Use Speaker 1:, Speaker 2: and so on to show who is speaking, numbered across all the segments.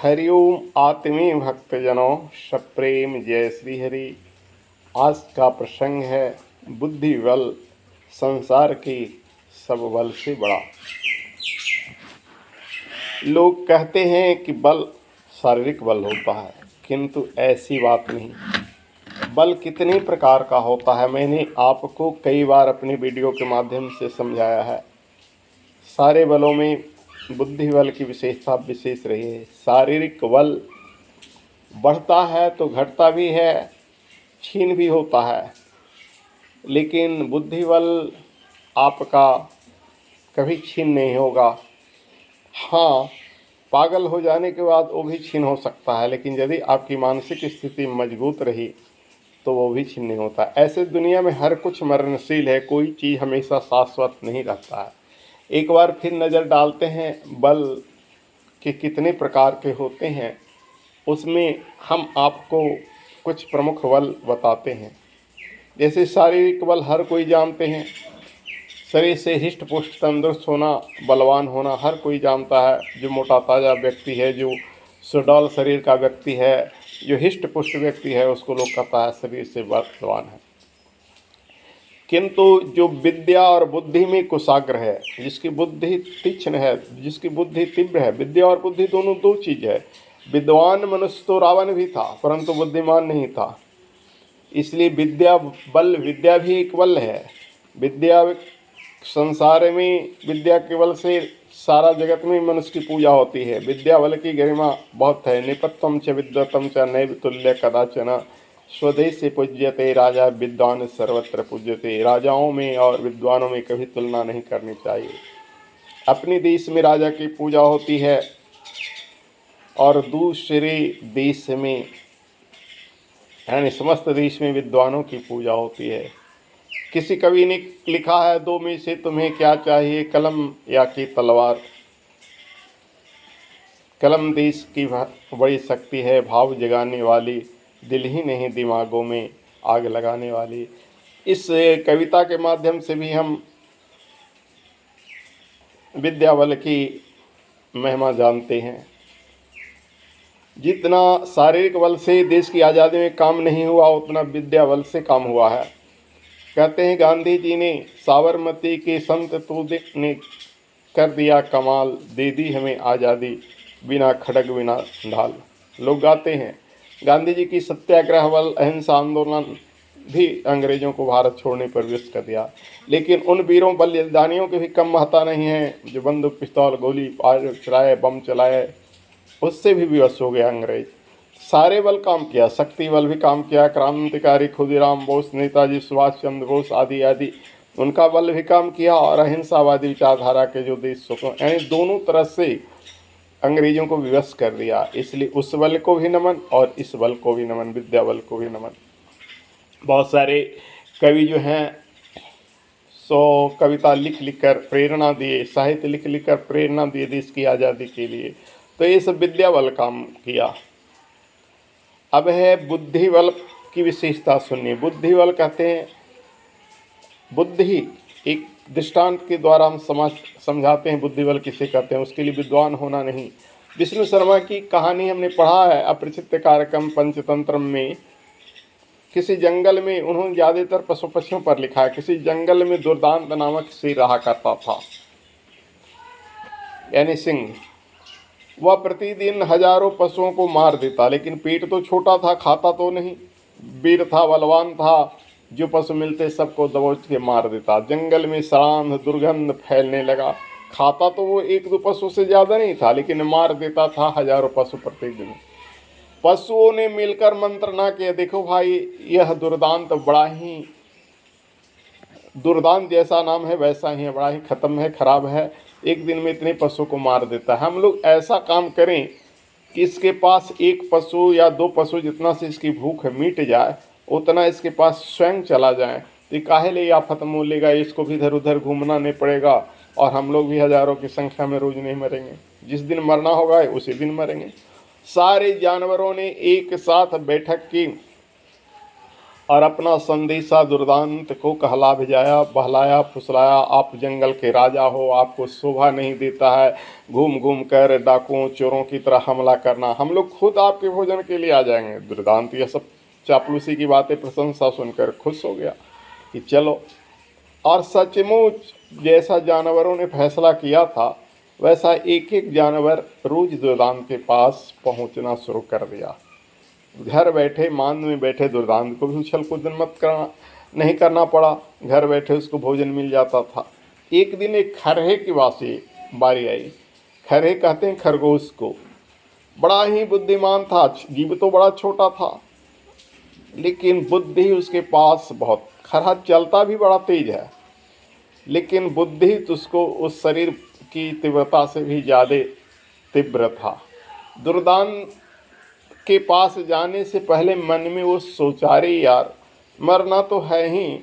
Speaker 1: हरिओम आत्मीय भक्तजनों, सप्रेम जय श्री हरि। आज का प्रसंग है बुद्धि बल संसार की सब बल से बड़ा। लोग कहते हैं कि बल शारीरिक बल होता है, किंतु ऐसी बात नहीं। बल कितने प्रकार का होता है मैंने आपको कई बार अपनी वीडियो के माध्यम से समझाया है। सारे बलों में बुद्धि बल की विशेषता विशेष रही है। शारीरिक बल बढ़ता है तो घटता भी है, क्षीण भी होता है, लेकिन बुद्धि बल आपका कभी क्षीण नहीं होगा। हाँ, पागल हो जाने के बाद वो भी क्षीण हो सकता है, लेकिन यदि आपकी मानसिक स्थिति मजबूत रही तो वो भी क्षीण नहीं होता। ऐसे दुनिया में हर कुछ मरणशील है, कोई चीज़ हमेशा शाश्वत नहीं रहता है। एक बार फिर नज़र डालते हैं बल के कितने प्रकार के होते हैं। उसमें हम आपको कुछ प्रमुख बल बताते हैं। जैसे शारीरिक बल हर कोई जानते हैं, शरीर से हिष्ट पुष्ट तंदुरुस्त होना, बलवान होना हर कोई जानता है। जो मोटा ताज़ा व्यक्ति है, जो सुडौल शरीर का व्यक्ति है, जो हिष्ट पुष्ट व्यक्ति है, उसको लोग कहता है शरीर से बलवान है। किंतु जो विद्या और बुद्धि में कुशाग्र है, जिसकी बुद्धि तीक्ष्ण है, जिसकी बुद्धि तीव्र है, विद्या और बुद्धि दोनों दो चीज़ है। विद्वान मनुष्य तो रावण भी था, परंतु बुद्धिमान नहीं था। इसलिए विद्या भी एक बल है। विद्या संसार में विद्या के बल से सारा जगत में मनुष्य की पूजा होती है। विद्या बल की गरिमा बहुत है। निपत्तम च विद्वतम च नैव तुल्य कदाचन स्वदेश से पूज्यते राजा विद्वान सर्वत्र पूज्यते। राजाओं में और विद्वानों में कभी तुलना नहीं करनी चाहिए। अपने देश में राजा की पूजा होती है और दूसरे देश में यानी समस्त देश में विद्वानों की पूजा होती है। किसी कवि ने लिखा है, दो में से तुम्हें क्या चाहिए, कलम या कि तलवार। कलम देश की बड़ी शक्ति है, भाव जगाने वाली, दिल ही नहीं दिमागों में आग लगाने वाली। इस कविता के माध्यम से भी हम विद्या बल की महिमा जानते हैं। जितना शारीरिक बल से देश की आज़ादी में काम नहीं हुआ, उतना विद्या बल से काम हुआ है। कहते हैं गांधी जी ने साबरमती के संत तूदे ने कर दिया कमाल, दे दी हमें आज़ादी बिना खड़ग बिना ढाल। लोग गाते हैं गांधी जी की सत्याग्रह बल अहिंसा आंदोलन भी अंग्रेजों को भारत छोड़ने पर विवश कर दिया। लेकिन उन वीरों बलिदानियों की भी कम महत्ता नहीं है जो बंदूक पिस्तौल गोली चलाए, बम चलाए, उससे भी विवश हो गया अंग्रेज। सारे बल काम किया, शक्ति बल भी काम किया। क्रांतिकारी खुदीराम बोस, नेताजी सुभाष चंद्र बोस आदि आदि, उनका बल भी काम किया। और अहिंसावादी विचारधारा के जो देश यानी दोनों तरह से अंग्रेजों को विवश कर दिया। इसलिए उस बल को भी नमन और इस बल को भी नमन, विद्या बल को भी नमन। बहुत सारे कवि जो हैं सो कविता लिख लिख कर प्रेरणा दिए, साहित्य लिख लिख कर प्रेरणा दिए देश की आज़ादी के लिए। तो ये सब विद्या बल काम किया। अब है बुद्धि बल की विशेषता सुनिए। बुद्धि बल कहते हैं, बुद्धि एक दृष्टांत के द्वारा हम समझाते हैं बुद्धि बल किसे कहते हैं। उसके लिए विद्वान होना नहीं। विष्णु शर्मा की कहानी हमने पढ़ा है अपरिचित कार्यक्रम पंचतंत्र में। किसी जंगल में उन्होंने ज़्यादातर पशु पक्षियों पर लिखा है। किसी जंगल में दुर्दांत नामक शेर रहा करता था, यानी सिंह। वह प्रतिदिन हजारों पशुओं को मार देता, लेकिन पेट तो छोटा था, खाता तो नहीं। वीर था, बलवान था, जो पशु मिलते सबको दबोच के मार देता। जंगल में सड़ांध दुर्गंध फैलने लगा। खाता तो वो एक दो पशु से ज़्यादा नहीं था, लेकिन मार देता था हजारों पशु प्रतिदिन। पशुओं ने मिलकर मंत्र ना किया, देखो भाई यह दुर्दांत बड़ा ही दुर्दांत जैसा नाम है, वैसा ही है, बड़ा ही खत्म है, खराब है, एक दिन में इतने पशु को मार देता है। हम लोग ऐसा काम करें कि इसके पास एक पशु या दो पशु जितना से इसकी भूख मिट जाए, उतना इसके पास स्वयं चला जाए। तो काहे ले आफत मोल लेगा, इसको भी इधर उधर घूमना नहीं पड़ेगा और हम लोग भी हजारों की संख्या में रोज नहीं मरेंगे। जिस दिन मरना होगा उसी दिन मरेंगे। सारे जानवरों ने एक साथ बैठक की और अपना संदेशा दुर्दांत को कहला भिजाया, बहलाया फुसलाया। आप जंगल के राजा हो, आपको शोभा नहीं देता है घूम घूम कर डाकुओं चोरों की तरह हमला करना, हम लोग खुद आपके भोजन के लिए आ जाएंगे। दुर्दांत ये सब चापलूसी की बातें प्रशंसा सुनकर खुश हो गया कि चलो। और सचमुच जैसा जानवरों ने फैसला किया था वैसा एक एक जानवर रोज दुर्दांत के पास पहुंचना शुरू कर दिया। घर बैठे मान में बैठे दुर्दांत को भी उछल कूद मत करना नहीं करना पड़ा, घर बैठे उसको भोजन मिल जाता था। एक दिन एक खरहे की बारी आई। खरहे कहते हैं खरगोश को। बड़ा ही बुद्धिमान था, जीव तो बड़ा छोटा था लेकिन बुद्धि उसके पास बहुत। खरहा चलता भी बड़ा तेज है लेकिन बुद्धि तो उसको उस शरीर की तीव्रता से भी ज़्यादा तीव्र था। दुर्दांत के पास जाने से पहले मन में वो सोचा रे यार मरना तो है ही,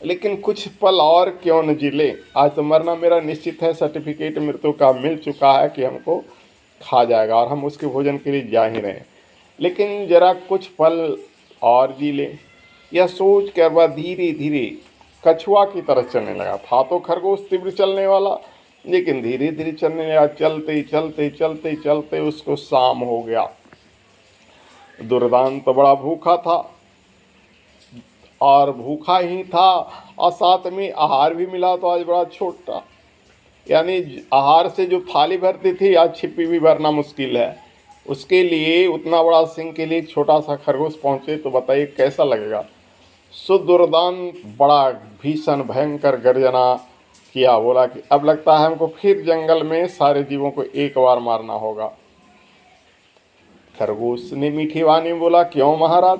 Speaker 1: लेकिन कुछ पल और क्यों न जी ले। आज तो मरना मेरा निश्चित है, सर्टिफिकेट मृत्यु का मिल चुका है कि हमको खा जाएगा और हम उसके भोजन के लिए जा ही रहे हैं, लेकिन जरा कुछ पल और जी ले। यह सोच कर वह धीरे धीरे कछुआ की तरह चलने लगा। था तो खरगोश तीव्र चलने वाला, लेकिन धीरे धीरे चलने लगा। चलते चलते चलते चलते उसको शाम हो गया। दुर्दांत तो बड़ा भूखा था और भूखा ही था और साथ में आहार भी मिला तो आज बड़ा छोटा, यानी आहार से जो थाली भरती थी आज छिपी भी भरना मुश्किल है। उसके लिए उतना बड़ा सिंह के लिए छोटा सा खरगोश पहुँचे तो बताइए कैसा लगेगा। सो दुर्दांत बड़ा भीषण भयंकर गर्जना किया, बोला कि अब लगता है हमको फिर जंगल में सारे जीवों को एक बार मारना होगा। खरगोश ने मीठी वाणी में बोला, क्यों महाराज?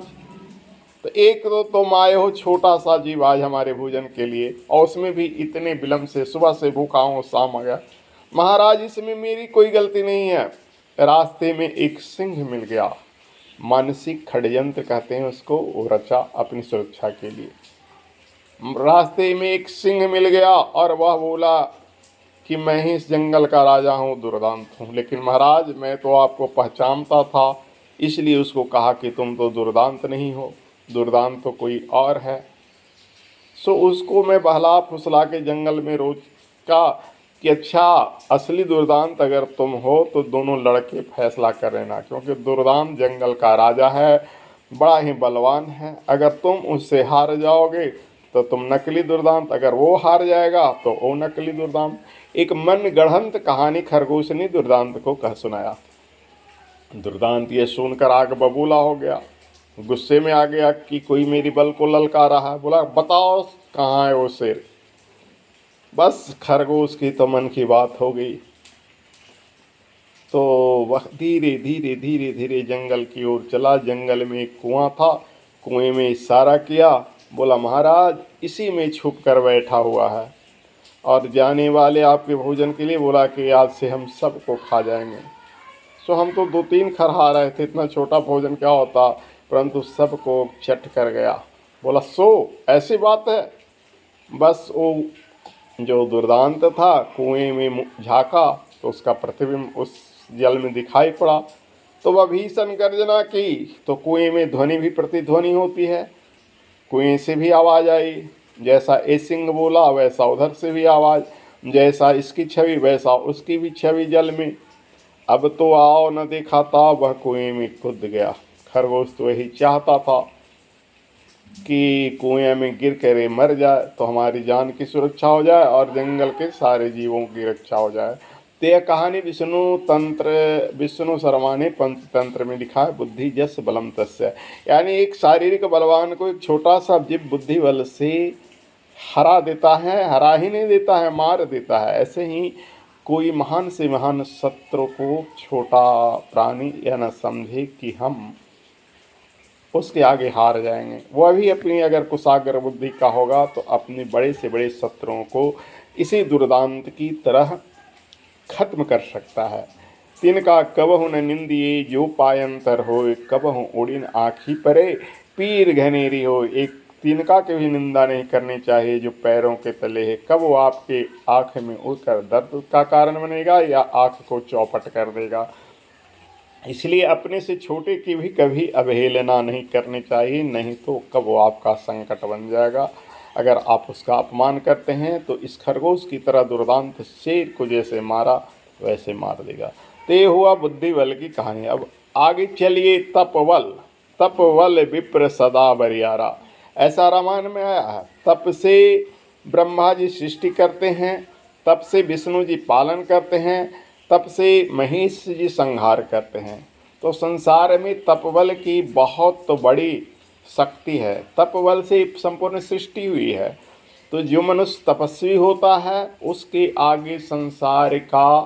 Speaker 1: तो एक तो तुम आए हो छोटा सा जीव आज हमारे भोजन के लिए और उसमें भी इतने विलम्ब से, सुबह से भूखा हूँ शाम आ गया। महाराज इसमें मेरी कोई गलती नहीं है, रास्ते में एक सिंह मिल गया। मानसिक षड्यंत्र कहते हैं उसको, वो रचा अपनी सुरक्षा के लिए। रास्ते में एक सिंह मिल गया और वह बोला कि मैं ही इस जंगल का राजा हूँ, दुर्दांत हूँ, लेकिन महाराज मैं तो आपको पहचानता था इसलिए उसको कहा कि तुम तो दुर्दांत नहीं हो, दुर्दांत तो कोई और है। सो उसको मैं बहला फुसला के जंगल में रोज का कि अच्छा असली दुर्दांत अगर तुम हो तो दोनों लड़के फैसला कर लेना, क्योंकि दुर्दांत जंगल का राजा है, बड़ा ही बलवान है। अगर तुम उससे हार जाओगे तो तुम नकली दुर्दांत, अगर वो हार जाएगा तो वो नकली दुर्दांत। एक मन गढ़ंत कहानी खरगोश ने दुर्दांत को कह सुनाया। दुर्दांत ये सुनकर आग बबूला हो गया, गुस्से में आ गया कि कोई मेरी बल को ललका रहा है। बोला बताओ कहाँ है वो शेर। बस खरगोश की तो मन की बात हो गई, तो वह धीरे धीरे धीरे धीरे जंगल की ओर चला। जंगल में एक कुआं था, कुएं में इशारा किया, बोला महाराज इसी में छुप कर बैठा हुआ है और जाने वाले आपके भोजन के लिए बोला कि आज से हम सबको खा जाएंगे। सो हम तो 2-3 खरहा रहे थे, इतना छोटा भोजन क्या होता, परंतु सबको चट कर गया। बोला सो ऐसी बात है। बस वो जो दुर्दांत था कुएं में झाँका तो उसका प्रतिबिंब उस जल में दिखाई पड़ा, तो वह भीषण गर्जना की तो कुएं में ध्वनि भी प्रतिध्वनि होती है, कुएं से भी आवाज़ आई। जैसा ए सिंह बोला वैसा उधर से भी आवाज़, जैसा इसकी छवि वैसा उसकी भी छवि जल में। अब तो आओ न देखा था, वह कुएं में कूद गया। खरगोश तो यही चाहता था कि कुएं में गिर कर मर जाए तो हमारी जान की सुरक्षा हो जाए और जंगल के सारे जीवों की रक्षा हो जाए। तो यह कहानी विष्णु शर्मा ने पंचतंत्र में लिखा है, बुद्धि जस बलम तस्य। यानी एक शारीरिक बलवान को एक छोटा सा जीव बुद्धि बल से हरा देता है, हरा ही नहीं देता है, मार देता है। ऐसे ही कोई महान से महान शत्रु को छोटा प्राणी यह न समझे कि हम उसके आगे हार जाएंगे। वह भी अपनी अगर कुशाग्र बुद्धि का होगा तो अपने बड़े से बड़े शत्रुओं को इसी दुर्दांत की तरह खत्म कर सकता है। तिनका कबहु न निंदिए जो पायंतर होए, कबहु उड़िन आँखी परे पीर घनेरी हो। एक तिनका की भी निंदा नहीं करनी चाहिए जो पैरों के तले है, कब वो आपके आँख में उड़कर दर्द का कारण बनेगा या आँख को चौपट कर देगा। इसलिए अपने से छोटे की भी कभी अवहेलना नहीं करनी चाहिए, नहीं तो कब वो आपका संकट बन जाएगा। अगर आप उसका अपमान करते हैं तो इस खरगोश की तरह दुर्दांत शेर को जैसे मारा वैसे मार देगा। तो ये हुआ बुद्धि बल की कहानी। अब आगे चलिए तपबल। तपबल विप्र सदा बरियारा, ऐसा रामायण में आया है। तप से ब्रह्मा जी सृष्टि करते हैं, तप से विष्णु जी पालन करते हैं, तप से महेश जी संहार करते हैं। तो संसार में तपबल की बहुत बड़ी शक्ति है, तपबल से संपूर्ण सृष्टि हुई है। तो जो मनुष्य तपस्वी होता है उसके आगे संसार का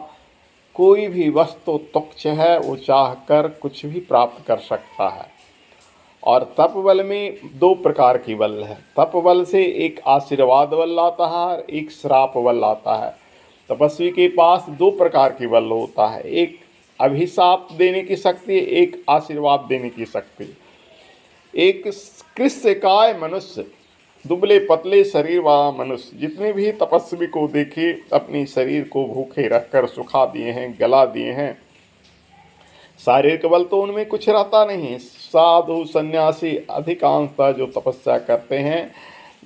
Speaker 1: कोई भी वस्तु तुच्छ है, वो चाह कर कुछ भी प्राप्त कर सकता है। और तप बल में दो प्रकार की बल है। तप बल से एक आशीर्वाद बल आता है और एक श्राप बल आता है। तपस्वी के पास दो प्रकार की बल होता है, एक अभिशाप देने की शक्ति, एक आशीर्वाद देने की शक्ति। एक कृष्णकाय मनुष्य, दुबले पतले शरीर वाला मनुष्य, जितने भी तपस्वी को देखे अपनी शरीर को भूखे रखकर सुखा दिए हैं, गला दिए हैं। शारीरिक बल तो उनमें कुछ रहता नहीं। साधु सन्यासी अधिकांशतः जो तपस्या करते हैं,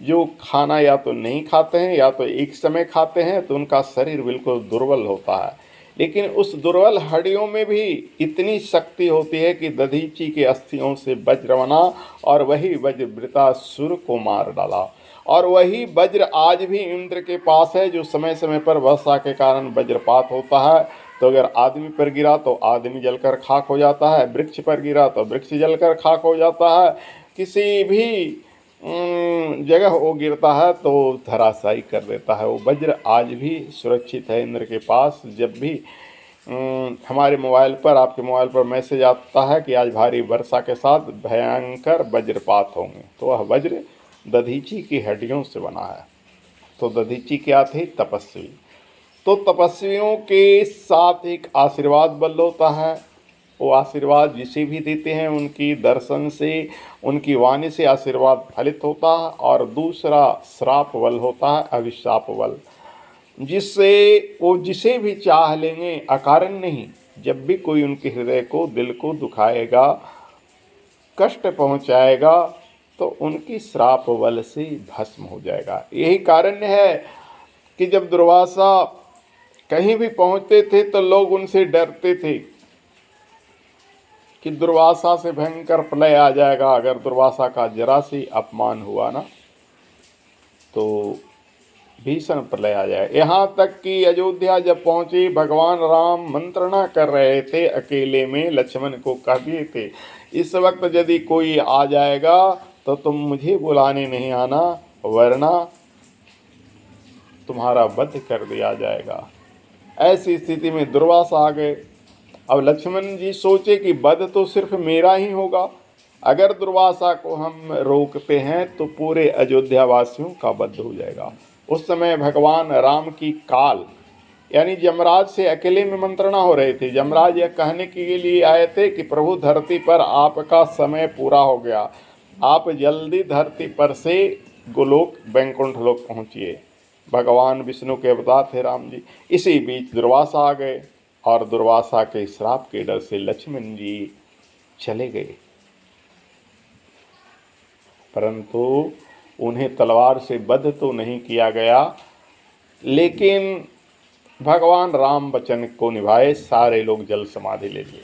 Speaker 1: जो खाना या तो नहीं खाते हैं या तो एक समय खाते हैं, तो उनका शरीर बिल्कुल दुर्बल होता है। लेकिन उस दुर्बल हड्डियों में भी इतनी शक्ति होती है कि दधीची के अस्थियों से वज्र बना और वही वज्र वृतासुर को मार डाला। और वही वज्र आज भी इंद्र के पास है, जो समय समय पर वर्षा के कारण वज्रपात होता है। तो अगर आदमी पर गिरा तो आदमी जलकर खाक हो जाता है, वृक्ष पर गिरा तो वृक्ष जलकर खाक हो जाता है, किसी भी जगह वो गिरता है तो धराशायी कर देता है। वो वज्र आज भी सुरक्षित है इंद्र के पास। जब भी हमारे मोबाइल पर, आपके मोबाइल पर मैसेज आता है कि आज भारी वर्षा के साथ भयंकर वज्रपात होंगे, तो वह वज्र दधीची की हड्डियों से बना है। तो दधीची क्या थी? तपस्वी। तो तपस्वियों के साथ एक आशीर्वाद बल होता है। वो आशीर्वाद जिसे भी देते हैं उनकी दर्शन से, उनकी वाणी से आशीर्वाद फलित होता है। और दूसरा श्राप बल होता है, अभिशाप बल, जिससे वो जिसे भी चाह लेंगे अकारण नहीं। जब भी कोई उनके हृदय को, दिल को दुखाएगा, कष्ट पहुंचाएगा, तो उनकी श्राप बल से भस्म हो जाएगा। यही कारण है कि जब दुर्वासा कहीं भी पहुंचते थे तो लोग उनसे डरते थे कि दुर्वासा से भयंकर प्रलय आ जाएगा। अगर दुर्वासा का जरा सी अपमान हुआ ना तो भीषण प्रलय आ जाएगा। यहाँ तक कि अयोध्या जब पहुंचे, भगवान राम मंत्रणा कर रहे थे अकेले में, लक्ष्मण को कह दिए थे इस वक्त यदि कोई आ जाएगा तो तुम मुझे बुलाने नहीं आना, वरना तुम्हारा वध कर दिया जाएगा। ऐसी स्थिति में दुर्वासा आ गए। अब लक्ष्मण जी सोचे कि वध तो सिर्फ मेरा ही होगा, अगर दुर्वासा को हम रोकते हैं तो पूरे अयोध्या वासियों का वध हो जाएगा। उस समय भगवान राम की काल यानी यमराज से अकेले में मंत्रणा हो रही थी। यमराज यह कहने के लिए आए थे कि प्रभु धरती पर आपका समय पूरा हो गया, आप जल्दी धरती पर से गोलोक वैकुंठ लोक पहुँचिए। भगवान विष्णु के अवतार थे राम जी। इसी बीच दुर्वासा आ गए और दुर्वासा के श्राप के डर से लक्ष्मण जी चले गए, परंतु उन्हें तलवार से वध तो नहीं किया गया, लेकिन भगवान राम वचन को निभाए, सारे लोग जल समाधि ले लिए।